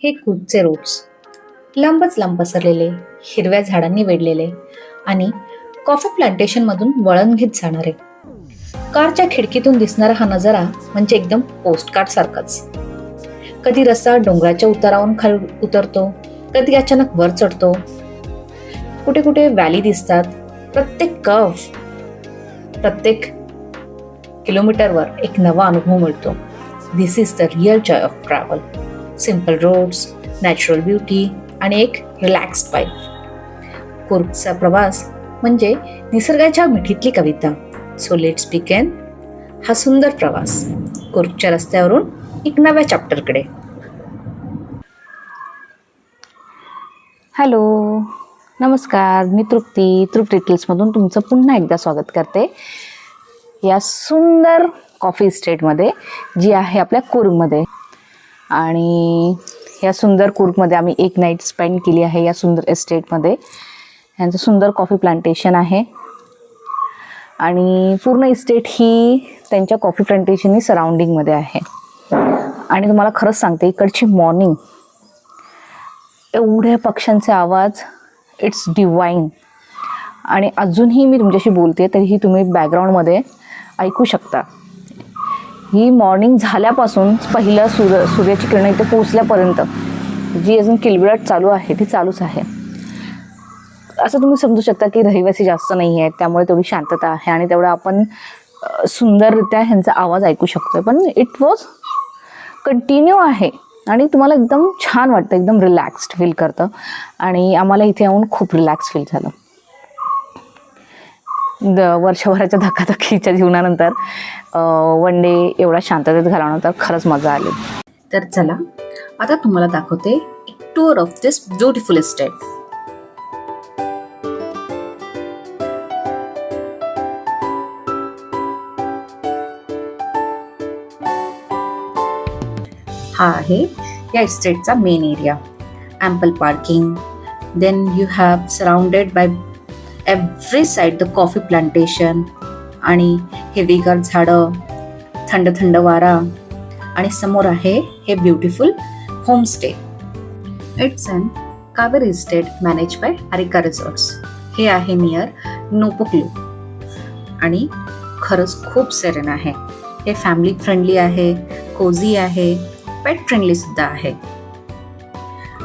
हे कुर्गचे रोड्स, लांबच लांब पसरलेले, हिरव्या झाडांनी वेढलेले आणि कॉफी प्लांटेशनमधून वळण घेत जाणारे. कारच्या खिडकीतून दिसणारा हा नजारा म्हणजे एकदम पोस्टकार्ड सारखाच. कधी रस्ता डोंगराच्या उतारावरून खाली उतरतो, कधी अचानक वर चढतो, कुठे कुठे व्हॅली दिसतात. प्रत्येक कर्व, प्रत्येक किलोमीटरवर एक नवा अनुभव मिळतो. This is the real joy of travel. Simple roads, natural beauty आणि एक रिलॅक्स्ड वाईब. कुर्गचा प्रवास म्हणजे निसर्गाच्या मिठीतली कविता. सो लेट्स बिगिन हा सुंदर प्रवास कुर्गच्या रस्त्यावरून एक नव्या चॅप्टरकडे. हॅलो, नमस्कार. मी तृप्ती ट्रिटल्समधून तुमचं पुन्हा एकदा स्वागत करते या सुंदर कॉफी इस्टेटमध्ये, जी आहे आपल्या कुर्गमध्ये. आणि या सुंदर कुर्गमध्ये आम्ही एक नाईट स्पेंड केली आहे या सुंदर इस्टेटमध्ये. यांचं सुंदर कॉफी प्लांटेशन आहे आणि पूर्ण इस्टेट ही त्यांच्या कॉफी प्लांटेशननी सराउंडिंगमध्ये आहे. आणि तुम्हाला खरंच सांगते, इकडची मॉर्निंग, एवढे पक्ष्यांचे आवाज, इट्स डिवाईन. आणि अजूनही मी तुमच्याशी बोलते तरीही तुम्ही बॅकग्राऊंडमध्ये ऐकू शकता. ही मॉर्निंग झाल्यापासून पहिलं सूर्याची किरण इथे पोहोचल्यापर्यंत जी अजून किलबिलाट चालू आहे ती चालूच आहे. असं तुम्ही समजू शकता की रहिवासी जास्त नाही आहेत, त्यामुळे तेवढी शांतता आहे आणि तेवढं आपण सुंदररित्या ह्यांचा आवाज ऐकू शकतो. पण इट वॉज कंटिन्यू आहे आणि तुम्हाला एकदम छान वाटतं, एकदम रिलॅक्स्ड फील करतं. आणि आम्हाला इथे येऊन खूप रिलॅक्स फील झालं. वर्षभराच्या धकाधकीच्या जीवनानंतर वन डे एवढा शांततेत घालवण्यानंतर खरंच मजा आली. तर चला आता तुम्हाला दाखवते एक tour of this beautiful estate. हा आहे या इस्टेटचा main area. Ample parking, then you have surrounded by every side the coffee plantation आणि हिरवीगार झाडं, थंड थंड वारा. आणि समोर आहे हे beautiful homestay. It's an Kaveri estate manage by Arika resorts. हे आहे नियर नोपोक्लू आणि खरंच खूप सेरेन आहे. हे फॅमिली फ्रेंडली आहे, कोझी आहे, पेट फ्रेंडली सुद्धा आहे.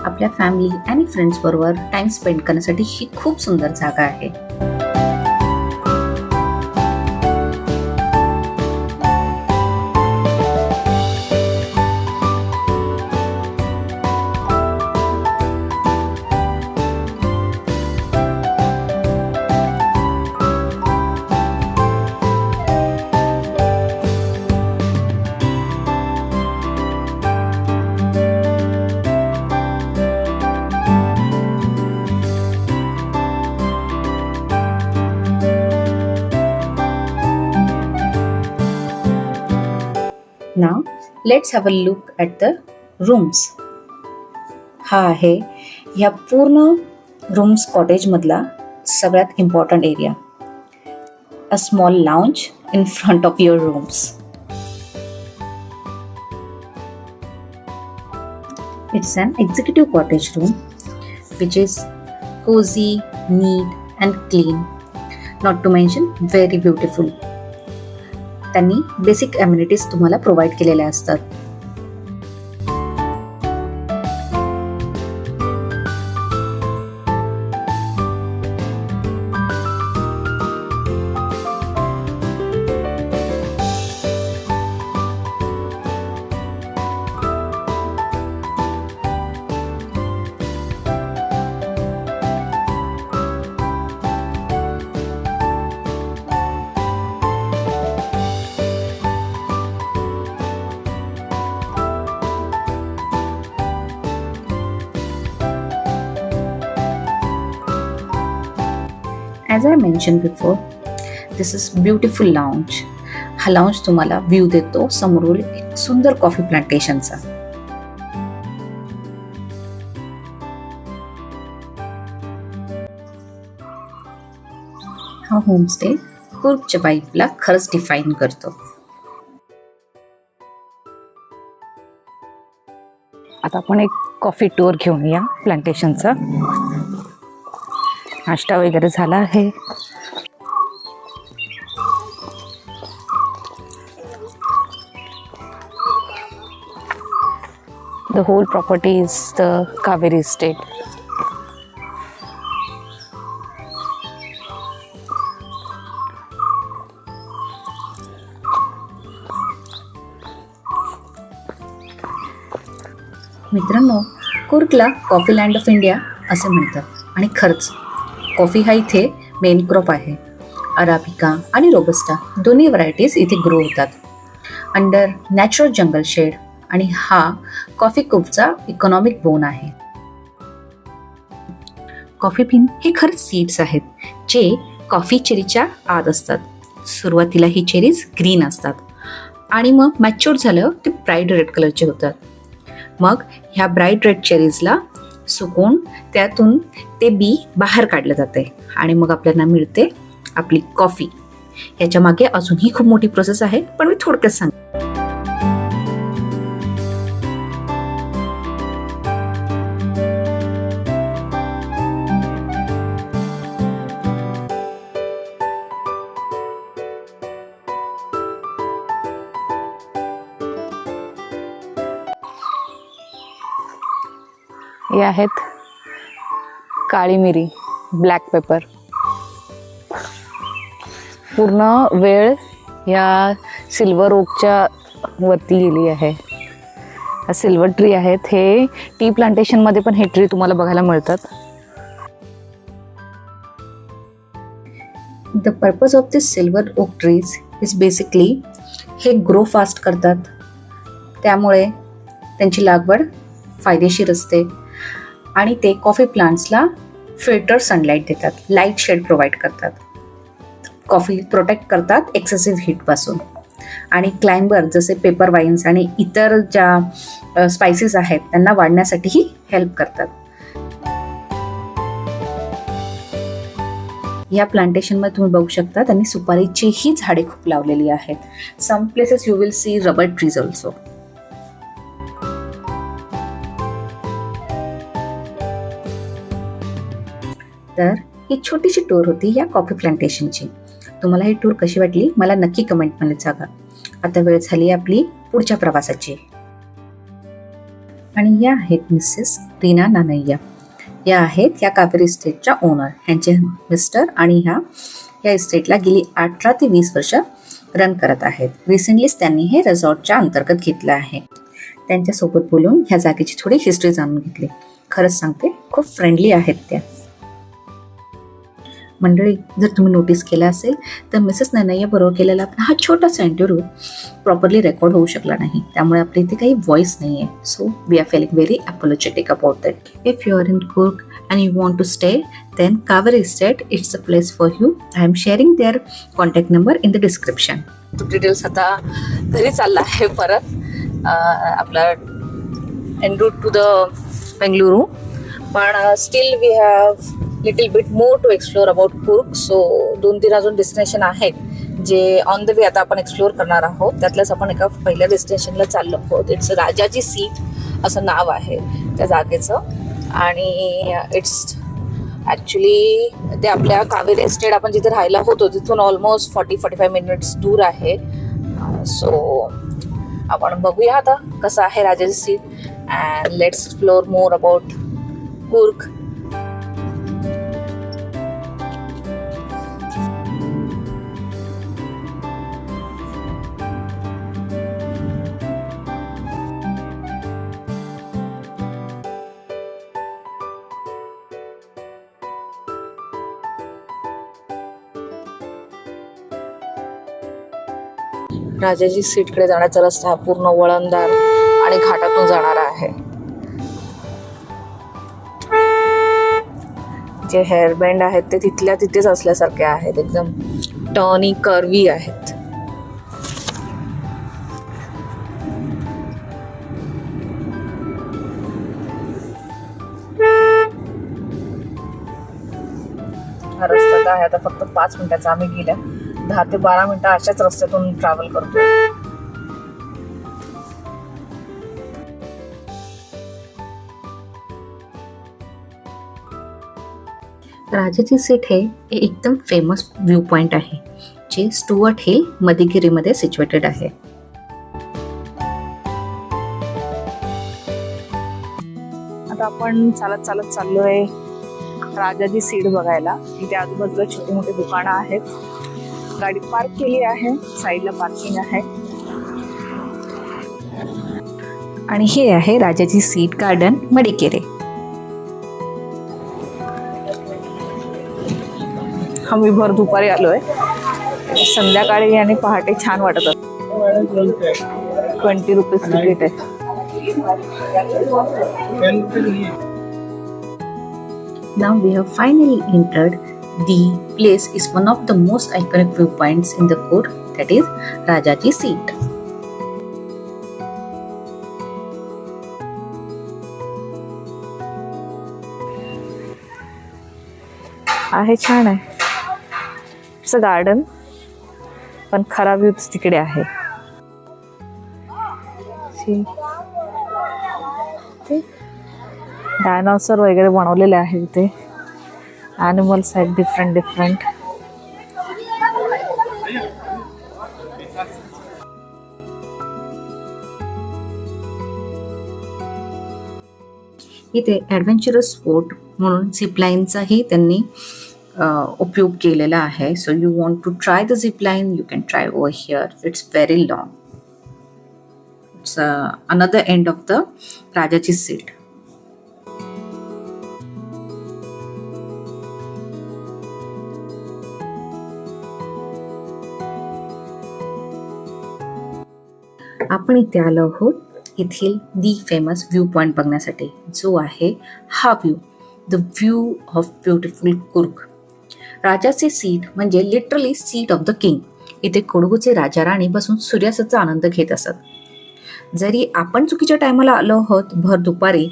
आपल्या फॅमिली आणि फ्रेंड्स बरोबर टाइम स्पेंड करण्यासाठी ही खूप सुंदर जागा आहे. Now let's have a look at the rooms. हा आहे ह्या पूर्ण रूम्स कॉटेज मधला सगळ्यात important area. A small lounge in front of your rooms. It's an executive cottage room which is cozy, neat and clean. Not to mention very beautiful. त्यांनी basic amenities तुम्हाला provide केलेल्या असतात. As I mentioned before, this is beautiful lounge. हा lounge तुम्हाला view देतो समोरील एक सुंदर कॉफी प्लांटेशनचा. हा होमस्टे कुर्गच्या वाईबला खरंच डिफाईन करतो. आता आपण एक कॉफी टूर घेऊन या प्लांटेशनचा. नाश्ता वगैरे झाला आहे. The whole property is the Kaveri estate. मित्रांनो, कुर्गला कॉफी लँड ऑफ इंडिया असे म्हणतात आणि खरंच कॉफी हा इथे मेन क्रॉप आहे. अराबिका आणि रोबस्टा दोन्ही व्हरायटीज इथे ग्रो होतात अंडर नॅचरल जंगल शेड आणि हा कॉफी कुपचा इकॉनॉमिक बोन आहे. कॉफी बीन हे खरंच सीड्स आहेत जे कॉफी चेरीच्या आत असतात. सुरुवातीला ही चेरीज ग्रीन असतात आणि मग मॅच्युअर झालं ते ब्राईट रेड कलरचे होतात. मग ह्या ब्राईट रेड चेरीजला सुकवून त्यातून ते बी बाहेर काढलं जाते आणि मग आपल्याला मिळते आपली कॉफी. याच्या मागे अजूनही खूप मोठी प्रोसेस आहे, पण मी थोडक्यात सांगते. हे आहेत काळी मिरी, ब्लॅक पेपर. पूर्ण वेळ या सिल्वर ओकच्या वरती गेली आहे. हा सिल्वर ट्री आहेत. हे टी प्लांटेशनमध्ये पण हे ट्री तुम्हाला बघायला मिळतात. The purpose of this silver oak trees is basically हे ग्रो फास्ट करतात, त्यामुळे त्यांची लागवड फायदेशीर असते आणि ते कॉफी प्लांट्सला फिल्टर सनलाईट देतात, लाईट शेड प्रोव्हाइड करतात, कॉफी प्रोटेक्ट करतात एक्सेसिव्ह हीटपासून आणि क्लाइंबर जसे पेपर वाईन्स आणि इतर ज्या स्पायसेस आहेत त्यांना वाढण्यासाठीही हेल्प करतात. या प्लांटेशनमध्ये तुम्ही बघू शकता त्यांनी सुपारीचीही झाडे खूप लावलेली आहेत. Some places you will see rubber trees also. तर ही छोटीशी टूर होती या कॉफी प्लांटेशनची. तुम्हाला ही टूर कशी वाटली मला नक्की कमेंटमध्ये सांगा. आता वेळ झाली आपली पुढच्या प्रवासाची. आणि या आहेत मिसेस रीना नानय्या. या आहेत या कावेरी इस्टेटच्या ओनर. ह्यांचे मिस्टर आणि ह्या इस्टेटला गेली 18 ते 20 वर्ष रन करत आहेत. रिसेंटलीच त्यांनी हे रिसॉर्टच्या अंतर्गत घेतलं आहे. त्यांच्यासोबत बोलून ह्या जागेची थोडी हिस्ट्री जाणून घेतली. खरंच सांगते खूप फ्रेंडली आहेत त्या. मंडळी, जर तुम्ही नोटीस केलं असेल तर मिसेस ननय्या बरोबर केलेला हा छोटासा इंटरव्ह्यू प्रॉपरली रेकॉर्ड होऊ शकला नाही, त्यामुळे आपल्या इथे काही व्हॉइस नाही आहे. So we are feeling very apologetic about that. If you are in Coorg and you want to stay, then Kaveri Estate, it's a place for you. I am sharing their contact number in the description. तो details आता घरी चालला आहे परत आपला en route to the Bengaluru. पण still we have little bit more to explore about Coorg. सो 2-3 अजून डेस्टिनेशन आहेत जे ऑन द वे आता आपण एक्सप्लोर करणार आहोत. त्यातल्याच आपण एका पहिल्या डेस्टिनेशनला चाललो आहोत. इट्स राजाजी सीट असं नाव आहे त्या जागेचं आणि इट्स ॲक्च्युली ते आपल्या कावेरी एस्टेट आपण जिथे राहायला होतो तिथून ऑलमोस्ट 40-45 मिनिट्स दूर आहे. सो आपण बघूया आता कसं आहे Rajaji seat and let's explore more about Coorg. Rajaji सीटकडे जाण्याचा रस्ता हा पूर्ण वळणदार आणि घाटातून जाणारा आहे. जे हेअरबँड आहेत ते तिथल्या तिथेच असल्यासारखे आहेत, एकदम टर्नी कर्वी आहेत. हा रस्ता आहे आता फक्त 5 मिनिटाचा. आम्ही गेल्या 10 ते 12 मिनिटं अशाच रस्त्यातून ट्रॅव्हल करतो. राजाची सीट हे एकदम फेमस व्ह्यू पॉइंट आहे जे स्टुअर्ट हिल मदिगिरीमध्ये सिच्युएटेड आहे. आता आपण चालत चालत चाललोय राजाची सीट बघायला. इथे आजूबाजूला छोटी मोठी दुकानं आहेत. गाडी पार्क केली आहे, साईडला पार्किंग आहे. आणि हे आहे राजाची सीट गार्डन मडिकेरे. आम्ही भर दुपारी आलोय. संध्याकाळी आणि पहाटे छान वाटत असतं. 20 रुपीज तिकीट आहे. Now we have finally entered. The place is one of the most iconic viewpoints in the Coorg, that is Rajaji Seat. आहे, छान आहे. इट्स अ गार्डन, पण खरा व्ह्यू तिकडे आहे. डायनॉसर वगैरे बनवलेले आहेत इथे. ॲनिमल्स आहेत डिफरंट डिफरंट. इथे ॲडव्हेंचरस स्पोर्ट म्हणून झिपलाईनचाही त्यांनी उपयोग केलेला आहे. So you want to try the zipline, you can try over here. It's very long. It's another end of the राजाची सीट. आपण इथे आलो आहोत येथील दी फेमस व्ह्यू पॉइंट बघण्यासाठी, जो आहे हा view, the view of beautiful Coorg. राजाचे सीट म्हणजे literally seat of the king. इथे कोडगूचे राजा राणी बसून सूर्यास्ताचा आनंद घेत असत. जरी आपण चुकीच्या टायमाला आलो आहोत भर दुपारी,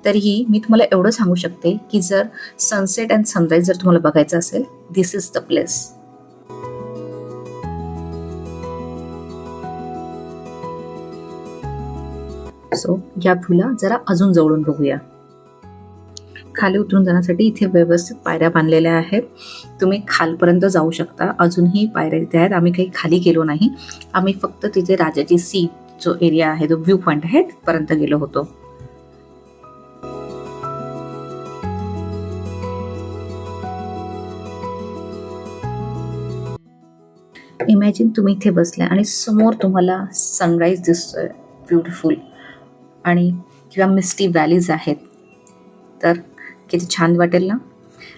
तरीही मी तुम्हाला एवढं सांगू शकते की जर सनसेट अँड सनराईज जर तुम्हाला बघायचं असेल, दिस इज द प्लेस. सो या व्ह्यूला जरा अजून जवळून बघूया. खाली उतरून जाण्यासाठी इथे व्यवस्थित पायऱ्या बांधलेल्या आहेत. तुम्ही खालपर्यंत जाऊ शकता. अजूनही पायऱ्या तिथे आहेत. आम्ही काही खाली गेलो नाही. आम्ही फक्त तिथे राजाची सीट जो एरिया आहे, जो व्ह्यू पॉइंट आहे, तिथपर्यंत गेलो होतो. इमॅजिन तुम्ही इथे बसलाय आणि समोर तुम्हाला सनराईज दिसतोय ब्युटिफुल, आणि किंवा मिस्टी व्हॅलीज आहेत. तर किती छान वाटेल ना.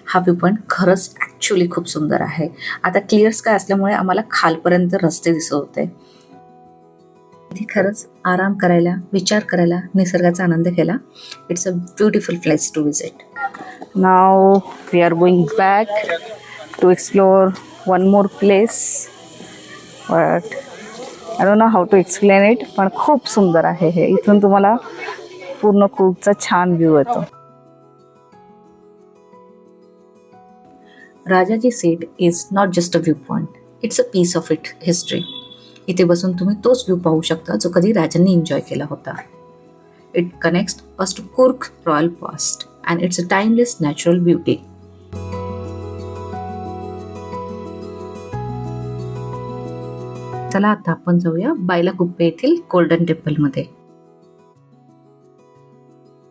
हा व्ह्यू पॉइंट खरंच ॲक्च्युली खूप सुंदर आहे. आता क्लिअर स्काय असल्यामुळे आम्हाला खालपर्यंत रस्ते दिसत होते. इथे खरंच आराम करायला, विचार करायला, निसर्गाचा आनंद घ्यायला it's a beautiful place to visit. Now we are going back to explore one more place. But I don't know how to explain it. पण खूप सुंदर आहे हे. इथून तुम्हाला पूर्ण कुर्गचा छान व्ह्यू येतो. राजाची seat is not just a view point, it's a piece of it history. इथे बसून तुम्ही तोच व्ह्यू पाहू शकता जो कधी राजांनी एन्जॉय केला होता. It connects us to Coorg royal past and it's a timeless natural beauty. चला आता आपण जाऊया बायलाकुप्पे येथील गोल्डन टेम्पलमध्ये.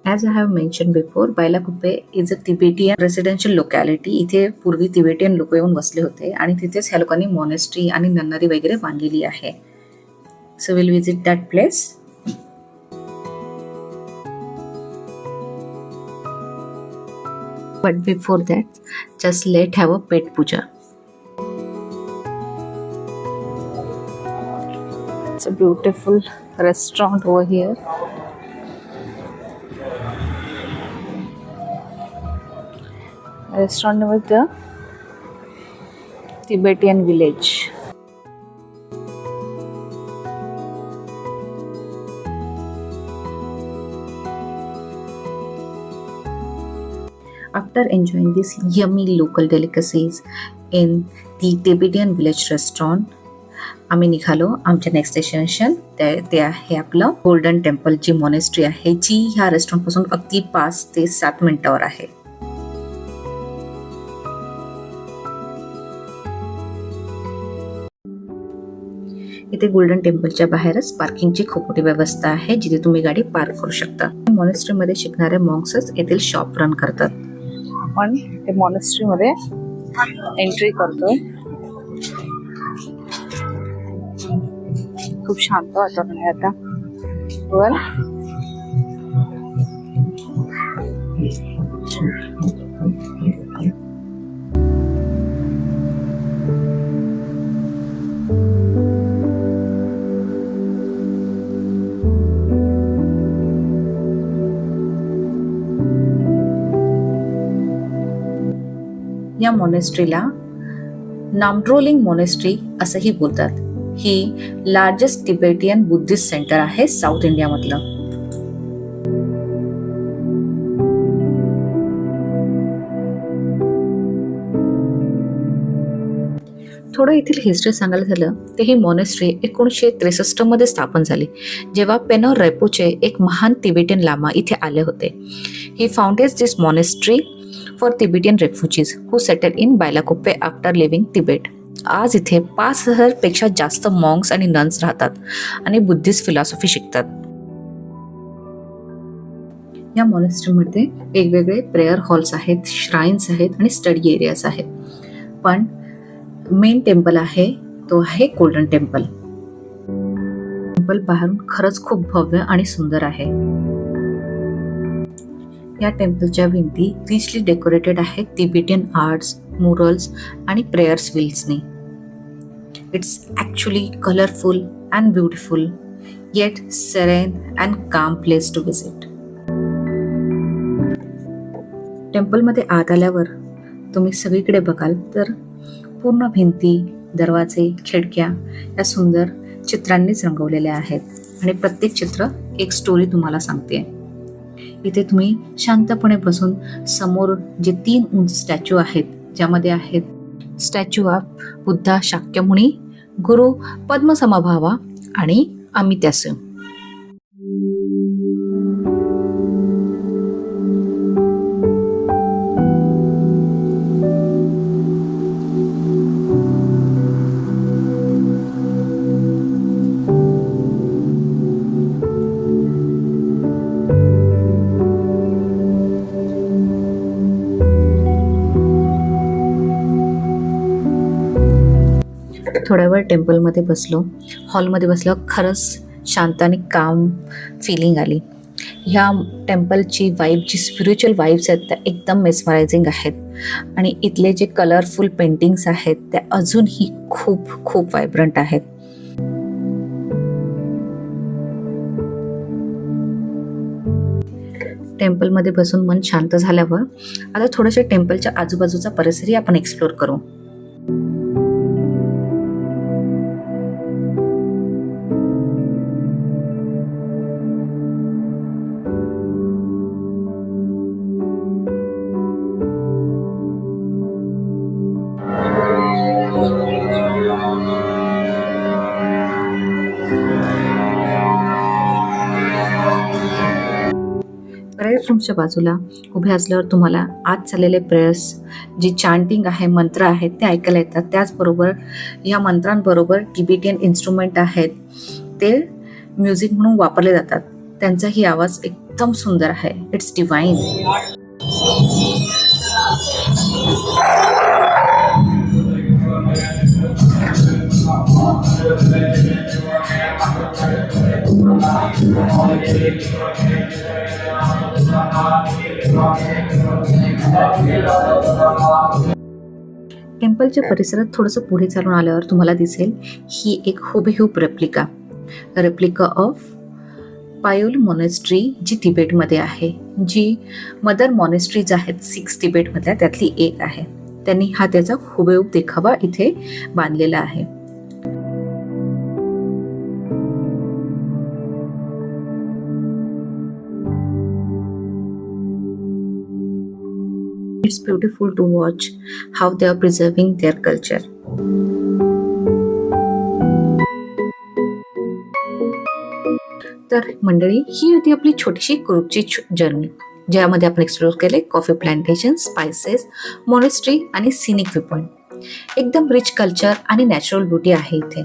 As I have mentioned before, Bylakuppe is a Tibetan residential locality. इथे पूर्वी तिबेटियन लोक येऊन बसले होते आणि तिथेच ह्या लोकांनी मॉनेस्ट्री आणि नन्नरी वगैरे बांधलेली आहे. So will visit that place. But before that just let have a पेट पूजा. It's a beautiful restaurant over here. Restaurant with the Tibetan village. After enjoying these yummy local delicacies in the Tibetan village restaurant, आम्ही निघालो आमच्या next destination. ते आहे आपलं golden temple, जी monastery आहे, जी ह्या रेस्टॉरंट पासून अगदी 5 ते 7 मिनिटावर आहे. इथे गोल्डन टेम्पलच्या बाहेरच पार्किंगची खूप मोठी व्यवस्था आहे, जिथे तुम्ही गाडी पार्क करू शकता. मॉनेस्ट्री मध्ये शिकणारे मॉन्क्सच येथील शॉप रन करतात. आपण ते मॉनेस्ट्री मध्ये एंट्री करतोय. खूप शांत वातावरण आहे आता. या मॉनेस्ट्रीला नामड्रोलिंग मॉनेस्ट्री असंही बोलतात. ही लार्जेस्ट तिबेटियन बुद्धिस्ट सेंटर आहे साऊथ इंडियामधलं. थोडं येथील हिस्ट्री सांगायला झालं तर ही मॉनेस्ट्री 1963 मध्ये स्थापन झाली, जेव्हा पेनोर रेपोचे एक महान तिबेटियन लामा इथे आले होते. He founded this monastery for Tibetan refugees who settle in Bylakuppe after living Tibet. आज इथे 5,000 पेक्षा जास्त मॉन्क्स आणि नन्स राहतात आणि बुद्धिस्ट फिलॉसॉफी शिकतात. या मॉनेस्ट्रीमध्ये वेगवेगळे प्रेयर हॉल्स आहेत, श्राईन्स आहेत आणि स्टडी एरियाज आहेत. पण मेन टेम्पल आहे तो आहे गोल्डन टेम्पल. टेम्पल बाहेरून खरंच खूप भव्य आणि सुंदर आहे. या टेम्पलच्या भिंती रिचली डेकोरेटेड आहेत तिबेटियन आर्ट्स, मुरल्स आणि प्रेयर्स व्हील्सनी. It's actually colourful and beautiful, yet serene and calm place to visit. टेम्पलमध्ये आत आल्यावर तुम्ही सगळीकडे बघाल तर पूर्ण भिंती, दरवाजे, खिडक्या या सुंदर चित्रांनीच रंगवलेल्या आहेत आणि प्रत्येक चित्र एक स्टोरी तुम्हाला सांगते. इथे तुम्ही शांतपणे बसून समोर जे 3 उंच स्टॅच्यू आहेत, ज्यामध्ये आहेत स्टॅच्यू ऑफ बुद्धा शाक्यमुनी, गुरु पद्मसमभावा आणि अमित्यासू. थोड्या वेळ टेम्पलमध्ये बसलो, हॉलमध्ये बसलो, खरंच शांत आणि काम फिलिंग आली. ह्या टेम्पलची वाईब, जी स्पिरिच्युअल वाईब्स आहेत त्या एकदम मेस्मरायझिंग आहेत आणि इथले जे कलरफुल पेंटिंग्स आहेत त्या अजूनही खूप खूप व्हायब्रंट आहेत. टेम्पलमध्ये बसून मन शांत झाल्यावर आता थोडेसे टेम्पलच्या आजूबाजूचा परिसरही आपण एक्सप्लोर करू. प्रेयर रूमच्या बाजूला उभे असल्यावर तुम्हाला आज चाललेले प्रेयर्स, जी चांटिंग आहे, मंत्र आहेत ते ऐकायला येतात. त्याचबरोबर या मंत्रांबरोबर तिबेटियन इन्स्ट्रुमेंट आहेत ते म्युझिक म्हणून वापरले जातात. त्यांचाही आवाज एकदम सुंदर आहे. It's divine. टेम्पलच्या परिसरात थोडंसं पुढे चालून आल्यावर तुम्हाला दिसेल ही एक हुबेहूब रेप्लिका ऑफ पायोल मॉनेस्ट्री, जी तिबेटमध्ये आहे, जी मदर मॉनेस्ट्रीज आहेत 6 तिबेटमधल्या त्यातली एक आहे. त्यांनी हा त्याचा हुबेहूब देखावा इथे बांधलेला आहे. It's beautiful to watch how they are preserving their culture. तर मंडळी, ही होती आपली छोटीशी कुरूपची जर्नी, ज्यामध्ये आपण एक्सप्लोर केले कॉफी प्लांटेशन, स्पायसेस, मॉनेस्ट्री आणि सिनिक व्ह्यू पॉइंट. एकदम रिच कल्चर आणि नॅचरल ब्युटी आहे इथे.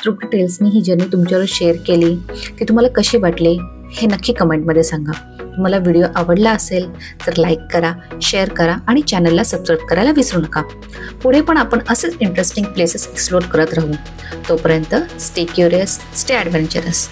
अनएक्सप्लोर्ड डिटेल्सनी ही जर्नी तुमच्यावर शेअर केली. ती तुम्हाला कशी वाटली हे नक्की कमेंटमध्ये सांगा. तुम्हाला व्हिडिओ आवडला असेल तर लाईक करा, शेअर करा आणि चॅनलला सबस्क्राईब करायला विसरू नका. पुढे पण आपण असेच इंटरेस्टिंग प्लेसेस एक्सप्लोर करत राहू. तोपर्यंत स्टे क्युरियस, स्टे ॲडव्हेंचरस.